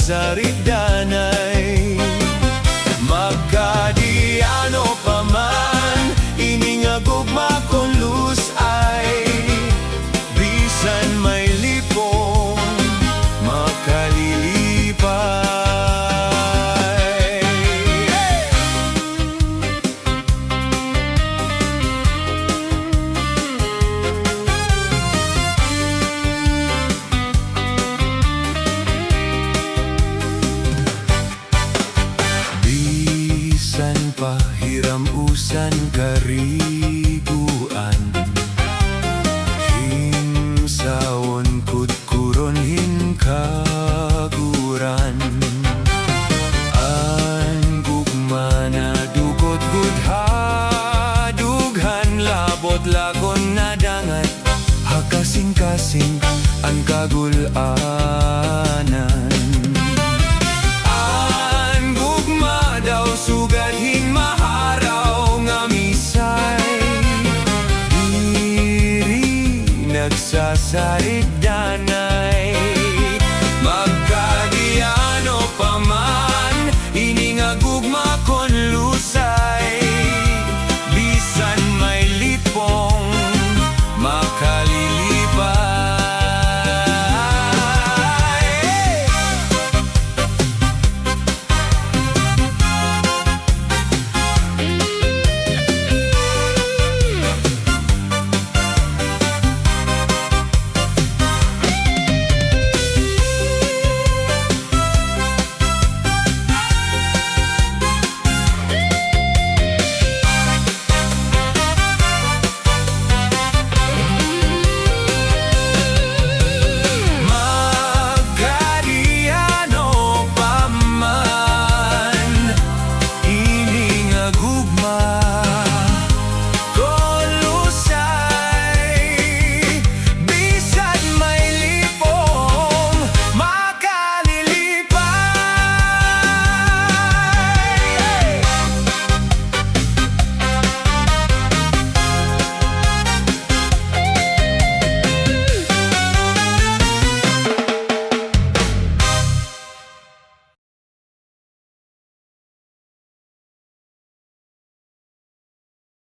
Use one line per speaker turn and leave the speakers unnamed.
sa rigdanay. Magkadiano pa man, iningagugma kong lusay. Bisan may lipong makalilipay. Bisan pa hiram-usan kariguan, himsawon kudkuron hinkaguran. An gugma na dugot gudhadughan, labot lagon na dangat, hakasing-kasing ang kagulanan. An gugma daw sugadhin maharaw nga misay, diri nagsasarig